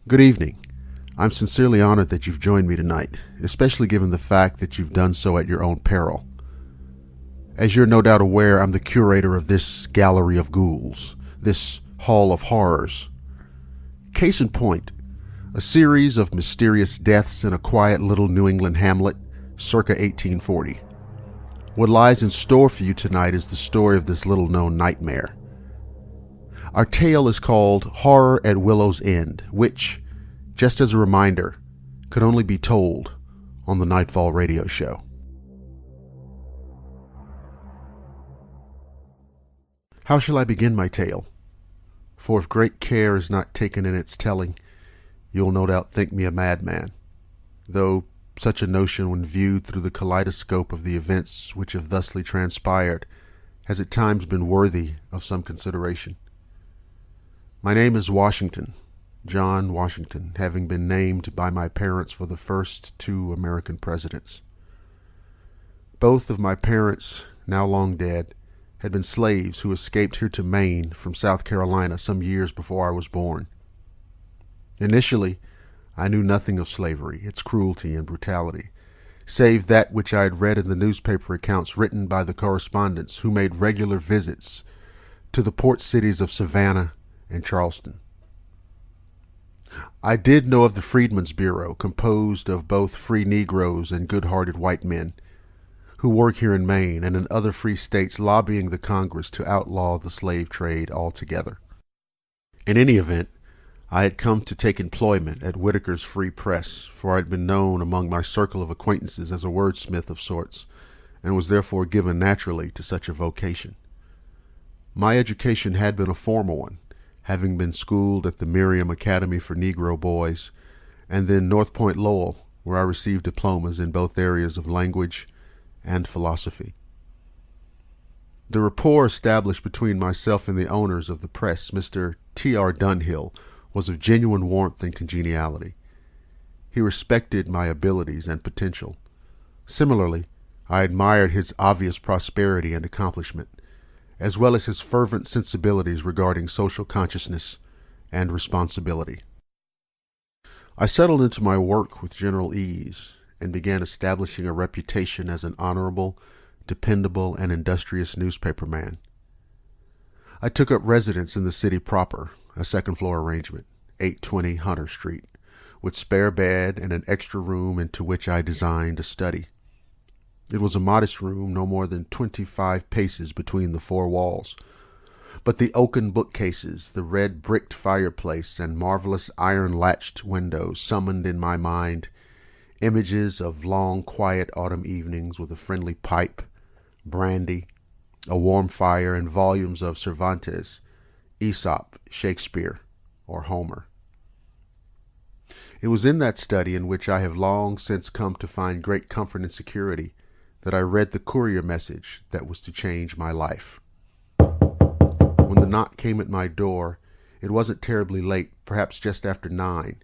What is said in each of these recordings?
Good evening. I'm sincerely honored that you've joined me tonight, especially given the fact that you've done so at your own peril. As you're no doubt aware, I'm the curator of this gallery of ghouls, this hall of horrors. Case in point, a series of mysterious deaths in a quiet little New England hamlet, circa 1840. What lies in store for you tonight is the story of this little-known nightmare. Our tale is called Horror at Willow's End, which, just as a reminder, could only be told on the Nightfall radio show. How shall I begin my tale? For if great care is not taken in its telling, you'll no doubt think me a madman, though such a notion, when viewed through the kaleidoscope of the events which have thusly transpired, has at times been worthy of some consideration. My name is Washington, John Washington, having been named by my parents for the first two American presidents. Both of my parents, now long dead, had been slaves who escaped here to Maine from South Carolina some years before I was born. Initially, I knew nothing of slavery, its cruelty and brutality, save that which I had read in the newspaper accounts written by the correspondents who made regular visits to the port cities of Savannah and Charleston. I did know of the Freedmen's Bureau, composed of both free Negroes and good-hearted white men, who work here in Maine and in other free states lobbying the Congress to outlaw the slave trade altogether. In any event, I had come to take employment at Whitaker's Free Press, for I had been known among my circle of acquaintances as a wordsmith of sorts, and was therefore given naturally to such a vocation. My education had been a formal one, having been schooled at the Miriam Academy for Negro Boys, and then North Point Lowell, where I received diplomas in both areas of language and philosophy. The rapport established between myself and the owners of the press, Mr. T.R. Dunhill, was of genuine warmth and congeniality. He respected my abilities and potential. Similarly, I admired his obvious prosperity and accomplishment, as well as his fervent sensibilities regarding social consciousness and responsibility. I settled into my work with general ease and began establishing a reputation as an honorable, dependable, and industrious newspaperman. I took up residence in the city proper, a second-floor arrangement, 820 Hunter Street, with spare bed and an extra room into which I designed a study. It was a modest room, no more than 25 paces between the four walls, but the oaken bookcases, the red bricked fireplace, and marvelous iron-latched windows summoned in my mind images of long, quiet autumn evenings with a friendly pipe, brandy, a warm fire, and volumes of Cervantes, Aesop, Shakespeare, or Homer. It was in that study, in which I have long since come to find great comfort and security, that I read the courier message that was to change my life. When the knock came at my door, it wasn't terribly late, perhaps just after 9,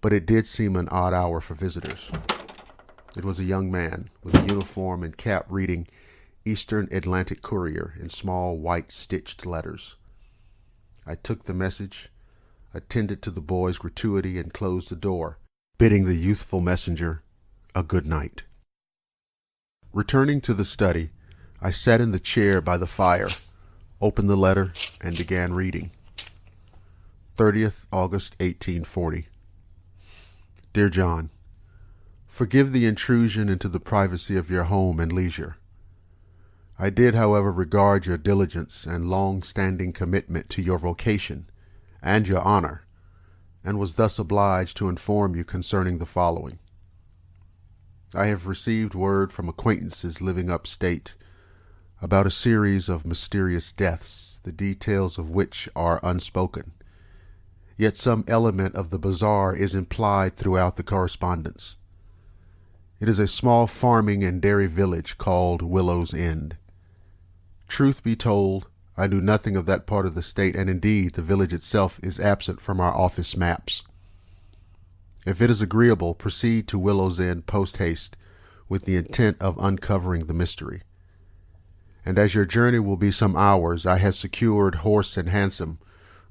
but it did seem an odd hour for visitors. It was a young man with a uniform and cap reading Eastern Atlantic Courier in small white stitched letters. I took the message, attended to the boy's gratuity, and closed the door, bidding the youthful messenger a good night. Returning to the study, I sat in the chair by the fire, opened the letter, and began reading. 30th August 1840. Dear John, forgive the intrusion into the privacy of your home and leisure. I did, however, regard your diligence and long-standing commitment to your vocation and your honor, and was thus obliged to inform you concerning the following. I have received word from acquaintances living upstate about a series of mysterious deaths, the details of which are unspoken. Yet some element of the bizarre is implied throughout the correspondence. It is a small farming and dairy village called Willow's End. Truth be told, I knew nothing of that part of the state, and indeed the village itself is absent from our office maps. If it is agreeable, proceed to Willow's End post-haste with the intent of uncovering the mystery. And as your journey will be some hours, I have secured horse and hansom,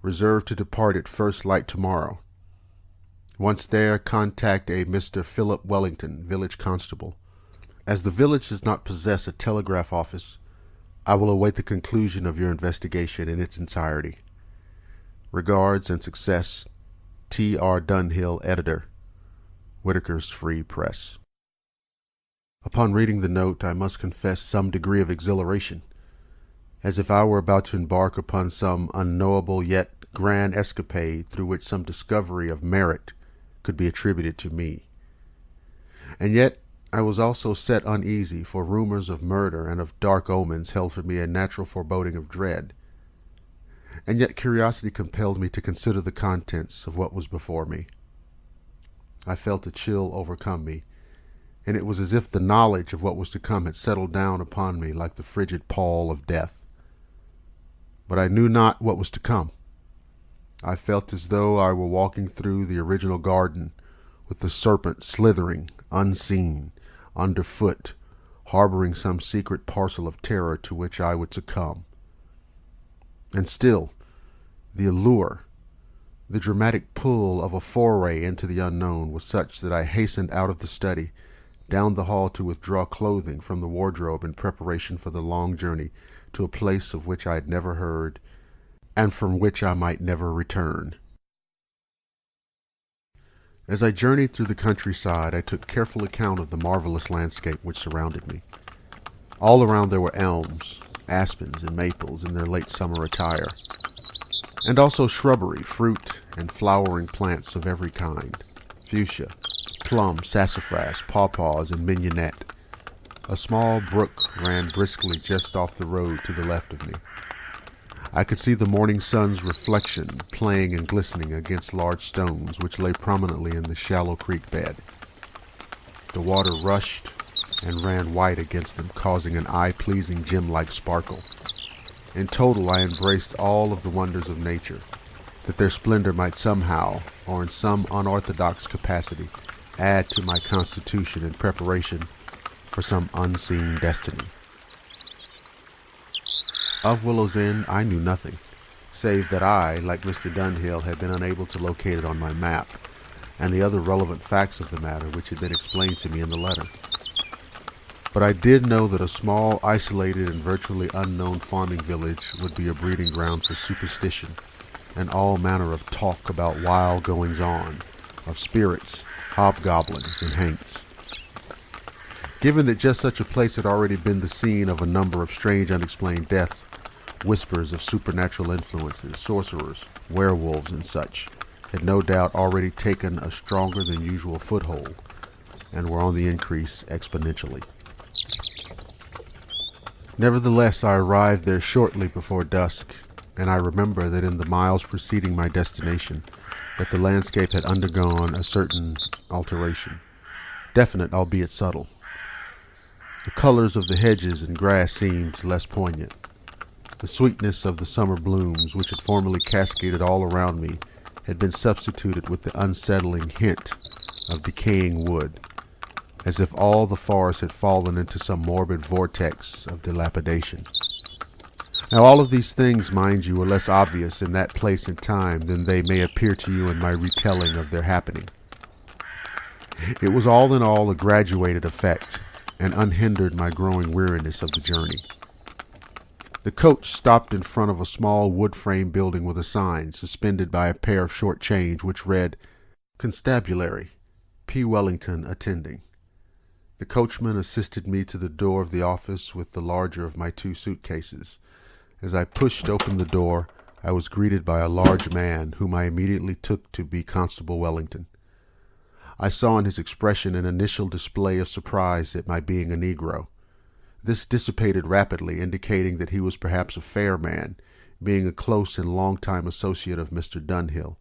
reserved to depart at first light tomorrow. Once there, contact a Mr. Philip Wellington, village constable. As the village does not possess a telegraph office, I will await the conclusion of your investigation in its entirety. Regards and success, T. R. Dunhill, editor, Whitaker's Free Press. Upon reading the note, I must confess some degree of exhilaration, as if I were about to embark upon some unknowable yet grand escapade through which some discovery of merit could be attributed to me. And yet I was also set uneasy, for rumors of murder and of dark omens held for me a natural foreboding of dread. And yet curiosity compelled me to consider the contents of what was before me. I felt a chill overcome me, and it was as if the knowledge of what was to come had settled down upon me like the frigid pall of death. But I knew not what was to come. I felt as though I were walking through the original garden, with the serpent slithering, unseen, underfoot, harboring some secret parcel of terror to which I would succumb. And still, the allure, the dramatic pull of a foray into the unknown was such that I hastened out of the study, down the hall to withdraw clothing from the wardrobe in preparation for the long journey to a place of which I had never heard, and from which I might never return. As I journeyed through the countryside, I took careful account of the marvelous landscape which surrounded me. All around there were elms, aspens, and maples in their late summer attire, and also shrubbery, fruit, and flowering plants of every kind: fuchsia, plum, sassafras, pawpaws, and mignonette. A small brook ran briskly just off the road to the left of me. I could see the morning sun's reflection playing and glistening against large stones which lay prominently in the shallow creek bed. The water rushed and ran white against them, causing an eye-pleasing gem-like sparkle. In total, I embraced all of the wonders of nature, that their splendor might somehow, or in some unorthodox capacity, add to my constitution in preparation for some unseen destiny. Of Willow's Inn I knew nothing, save that I, like Mr. Dunhill, had been unable to locate it on my map, and the other relevant facts of the matter which had been explained to me in the letter. But I did know that a small, isolated, and virtually unknown farming village would be a breeding ground for superstition and all manner of talk about wild goings-on, of spirits, hobgoblins, and haints. Given that just such a place had already been the scene of a number of strange unexplained deaths, whispers of supernatural influences, sorcerers, werewolves, and such had no doubt already taken a stronger than usual foothold and were on the increase exponentially. Nevertheless, I arrived there shortly before dusk, and I remember that in the miles preceding my destination, that the landscape had undergone a certain alteration, definite albeit subtle. The colors of the hedges and grass seemed less poignant. The sweetness of the summer blooms, which had formerly cascaded all around me, had been substituted with the unsettling hint of decaying wood, as if all the forest had fallen into some morbid vortex of dilapidation. Now, all of these things, mind you, were less obvious in that place and time than they may appear to you in my retelling of their happening. It was all in all a graduated effect, and unhindered my growing weariness of the journey. The coach stopped in front of a small wood-frame building with a sign suspended by a pair of short chains which read, "Constabulary, P. Wellington attending." The coachman assisted me to the door of the office with the larger of my 2 suitcases. As I pushed open the door, I was greeted by a large man whom I immediately took to be Constable Wellington. I saw in his expression an initial display of surprise at my being a Negro. This dissipated rapidly, indicating that he was perhaps a fair man, being a close and long-time associate of Mr. Dunhill.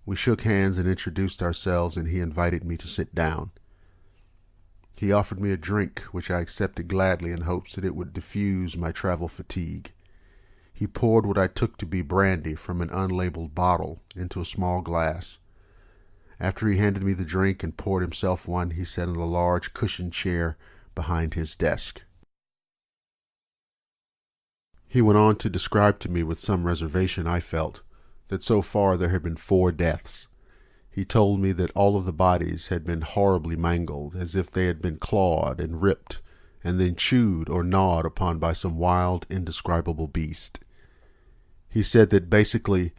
We shook hands and introduced ourselves, and he invited me to sit down. He offered me a drink, which I accepted gladly in hopes that it would diffuse my travel fatigue. He poured what I took to be brandy from an unlabeled bottle into a small glass. After he handed me the drink and poured himself one, he sat in a large cushioned chair behind his desk. He went on to describe to me with some reservation, I felt, that so far there had been 4 deaths. He told me that all of the bodies had been horribly mangled, as if they had been clawed and ripped, and then chewed or gnawed upon by some wild, indescribable beast. He said that basically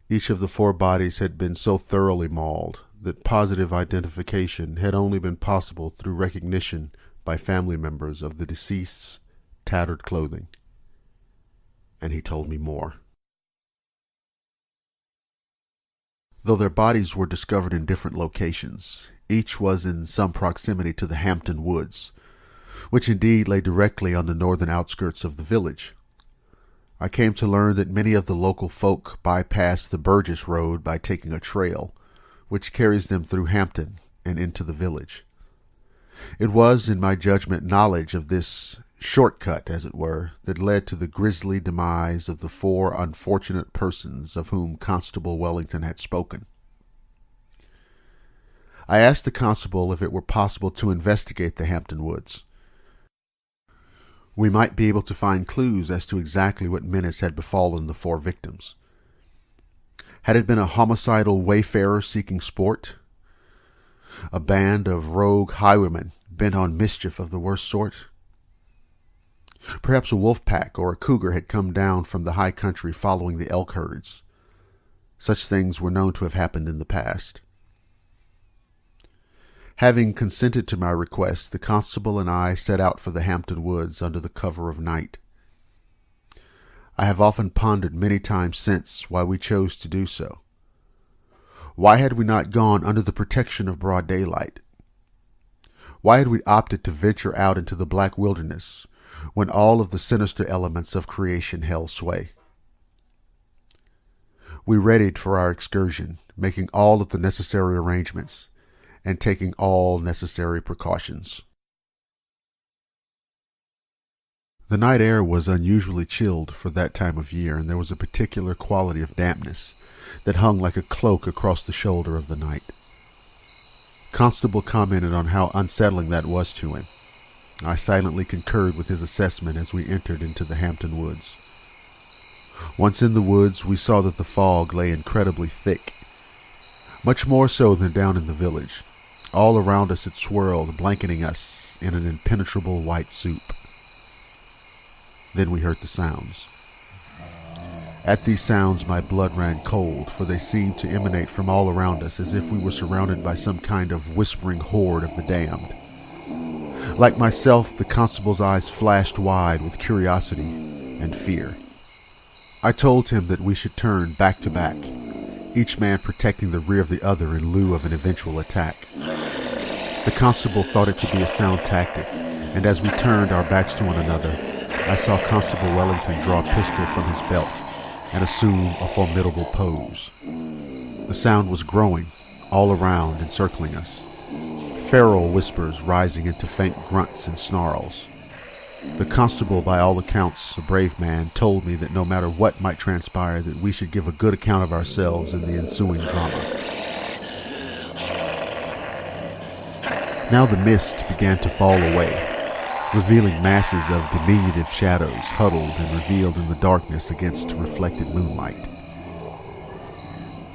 each of the 4 bodies had been so thoroughly mauled that positive identification had only been possible through recognition by family members of the deceased's tattered clothing. And he told me more. Though their bodies were discovered in different locations, each was in some proximity to the Hampton Woods, which indeed lay directly on the northern outskirts of the village. I came to learn that many of the local folk bypass the Burgess Road by taking a trail, which carries them through Hampton and into the village. It was, in my judgment, knowledge of this shortcut, as it were, that led to the grisly demise of the 4 unfortunate persons of whom Constable Wellington had spoken. I asked the constable if it were possible to investigate the Hampton Woods. We might be able to find clues as to exactly what menace had befallen the 4 victims. Had it been a homicidal wayfarer seeking sport? A band of rogue highwaymen bent on mischief of the worst sort? Perhaps a wolf pack or a cougar had come down from the high country following the elk herds. Such things were known to have happened in the past. Having consented to my request, the constable and I set out for the Hampton Woods under the cover of night. I have often pondered many times since why we chose to do so. Why had we not gone under the protection of broad daylight? Why had we opted to venture out into the black wilderness when all of the sinister elements of creation held sway? We readied for our excursion, making all of the necessary arrangements and taking all necessary precautions. The night air was unusually chilled for that time of year, and there was a particular quality of dampness that hung like a cloak across the shoulder of the night. Constable commented on how unsettling that was to him. I silently concurred with his assessment as we entered into the Hampton Woods. Once in the woods, we saw that the fog lay incredibly thick, much more so than down in the village. All around us it swirled, blanketing us in an impenetrable white soup. Then we heard the sounds. At these sounds my blood ran cold, for they seemed to emanate from all around us as if we were surrounded by some kind of whispering horde of the damned. Like myself, the constable's eyes flashed wide with curiosity and fear. I told him that we should turn back to back, each man protecting the rear of the other in lieu of an eventual attack. The constable thought it to be a sound tactic, and as we turned our backs to one another, I saw Constable Wellington draw a pistol from his belt and assume a formidable pose. The sound was growing, all around, encircling us. Feral whispers rising into faint grunts and snarls. The constable, by all accounts a brave man, told me that no matter what might transpire, that we should give a good account of ourselves in the ensuing drama. Now the mist began to fall away, revealing masses of diminutive shadows huddled and revealed in the darkness against reflected moonlight.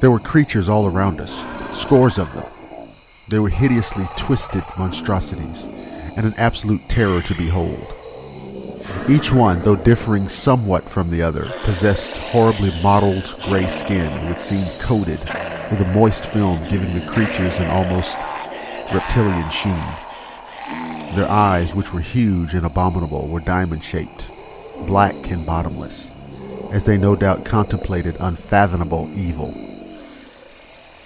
There were creatures all around us, scores of them. They were hideously twisted monstrosities, and an absolute terror to behold. Each one, though differing somewhat from the other, possessed horribly mottled gray skin which seemed coated with a moist film, giving the creatures an almost reptilian sheen. Their eyes, which were huge and abominable, were diamond-shaped, black and bottomless, as they no doubt contemplated unfathomable evil.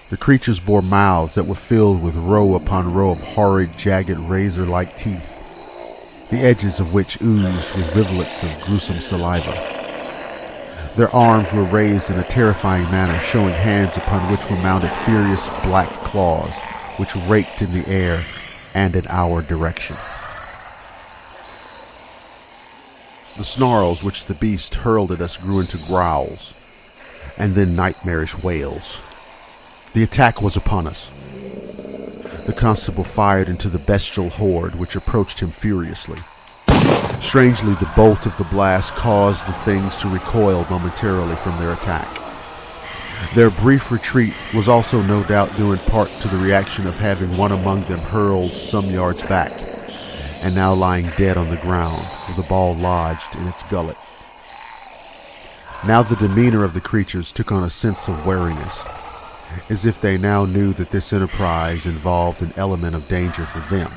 The creatures bore mouths that were filled with row upon row of horrid, jagged, razor-like teeth, the edges of which oozed with rivulets of gruesome saliva. Their arms were raised in a terrifying manner, showing hands upon which were mounted furious black claws, which raked in the air and in our direction. The snarls which the beast hurled at us grew into growls, and then nightmarish wails. The attack was upon us. The constable fired into the bestial horde, which approached him furiously. Strangely, the bolt of the blast caused the things to recoil momentarily from their attack. Their brief retreat was also no doubt due in part to the reaction of having one among them hurled some yards back, and now lying dead on the ground with a ball lodged in its gullet. Now the demeanor of the creatures took on a sense of wariness, as if they now knew that this enterprise involved an element of danger for them.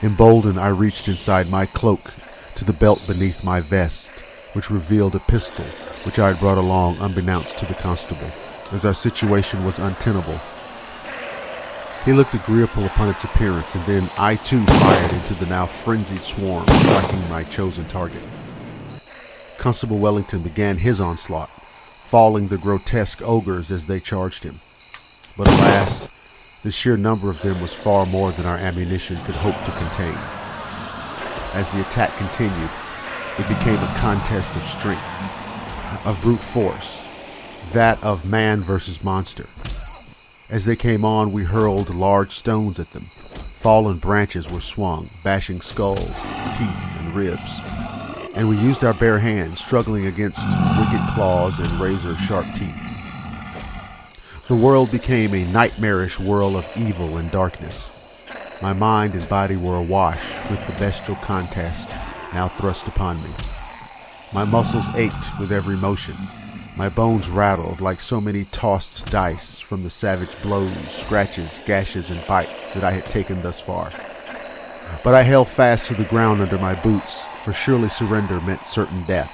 Emboldened, I reached inside my cloak to the belt beneath my vest, which revealed a pistol which I had brought along unbeknownst to the constable, as our situation was untenable. He looked agreeable upon its appearance, and then I too fired into the now frenzied swarm, striking my chosen target. Constable Wellington began his onslaught, falling the grotesque ogres as they charged him. But alas, the sheer number of them was far more than our ammunition could hope to contain. As the attack continued, it became a contest of strength, of brute force, that of man versus monster. As they came on, we hurled large stones at them. Fallen branches were swung, bashing skulls, teeth, and ribs. And we used our bare hands, struggling against wicked claws and razor-sharp teeth. The world became a nightmarish whirl of evil and darkness. My mind and body were awash with the bestial contest now thrust upon me. My muscles ached with every motion. My bones rattled like so many tossed dice from the savage blows, scratches, gashes, and bites that I had taken thus far. But I held fast to the ground under my boots, for surely surrender meant certain death.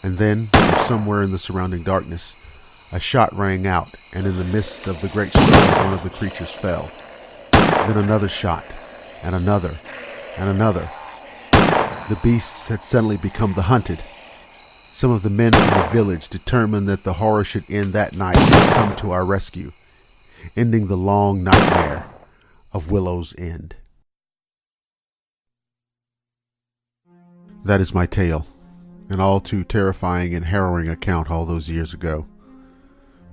And then, from somewhere in the surrounding darkness, a shot rang out, and in the midst of the great struggle, one of the creatures fell. Then another shot, and another, and another. The beasts had suddenly become the hunted. Some of the men from the village, determined that the horror should end that night, had come to our rescue, ending the long nightmare of Willow's End. That is my tale, an all too terrifying and harrowing account all those years ago.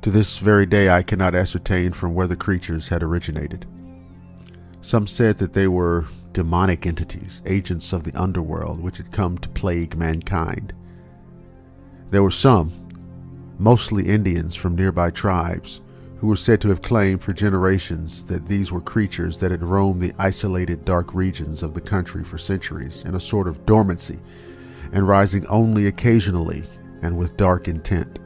To this very day I cannot ascertain from where the creatures had originated. Some said that they were demonic entities, agents of the underworld, which had come to plague mankind. There were some, mostly Indians from nearby tribes, who were said to have claimed for generations that these were creatures that had roamed the isolated dark regions of the country for centuries in a sort of dormancy, and rising only occasionally and with dark intent.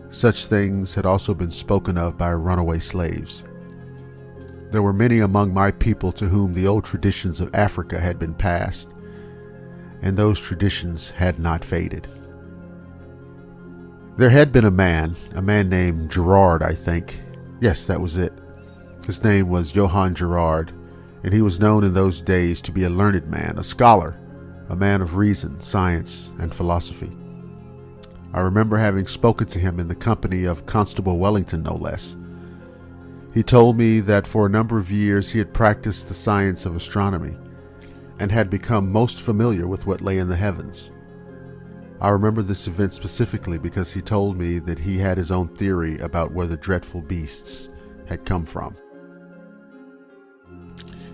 Such things had also been spoken of by runaway slaves. There were many among my people to whom the old traditions of Africa had been passed, and those traditions had not faded. There had been a man named Gerard, I think. Yes, that was it. His name was Johann Gerard, and he was known in those days to be a learned man, a scholar, a man of reason, science, and philosophy. I remember having spoken to him in the company of Constable Wellington, no less. He told me that for a number of years he had practiced the science of astronomy and had become most familiar with what lay in the heavens. I remember this event specifically because he told me that he had his own theory about where the dreadful beasts had come from.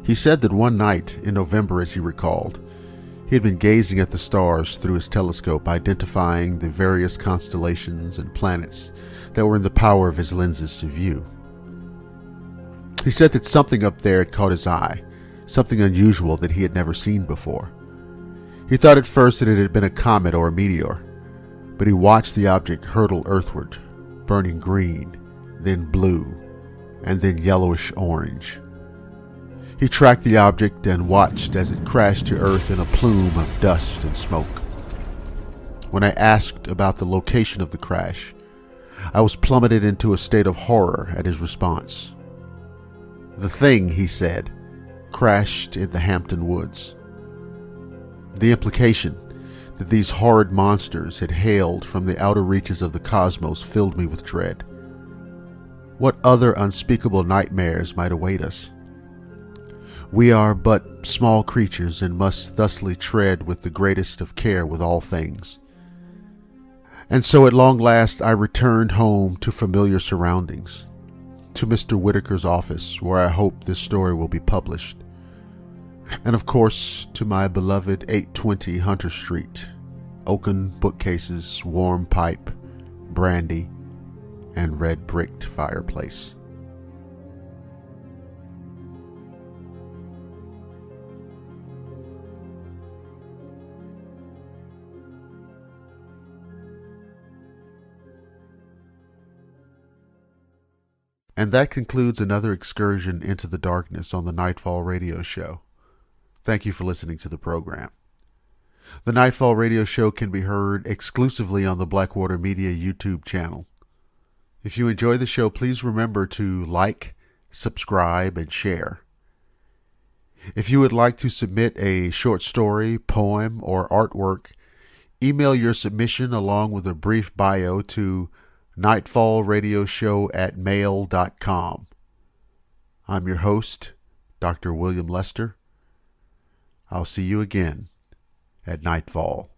He said that one night in November, as he recalled, he had been gazing at the stars through his telescope, identifying the various constellations and planets that were in the power of his lenses to view. He said that something up there had caught his eye, something unusual that he had never seen before. He thought at first that it had been a comet or a meteor, but he watched the object hurtle earthward, burning green, then blue, and then yellowish orange. He tracked the object and watched as it crashed to earth in a plume of dust and smoke. When I asked about the location of the crash, I was plummeted into a state of horror at his response. The thing, he said, crashed in the Hampton Woods. The implication that these horrid monsters had hailed from the outer reaches of the cosmos filled me with dread. What other unspeakable nightmares might await us? We are but small creatures and must thusly tread with the greatest of care with all things. And so at long last I returned home to familiar surroundings, to Mr. Whitaker's office, where I hope this story will be published, and of course to my beloved 820 Hunter Street, oaken bookcases, warm pipe, brandy, and red bricked fireplace. And that concludes another excursion into the darkness on the Nightfall radio show. Thank you for listening to the program. The Nightfall radio show can be heard exclusively on the Blackwater Media YouTube channel. If you enjoy the show, please remember to like, subscribe, and share. If you would like to submit a short story, poem, or artwork, email your submission along with a brief bio to nightfallradioshow@mail.com. I'm your host, Dr. William Lester. I'll see you again at Nightfall.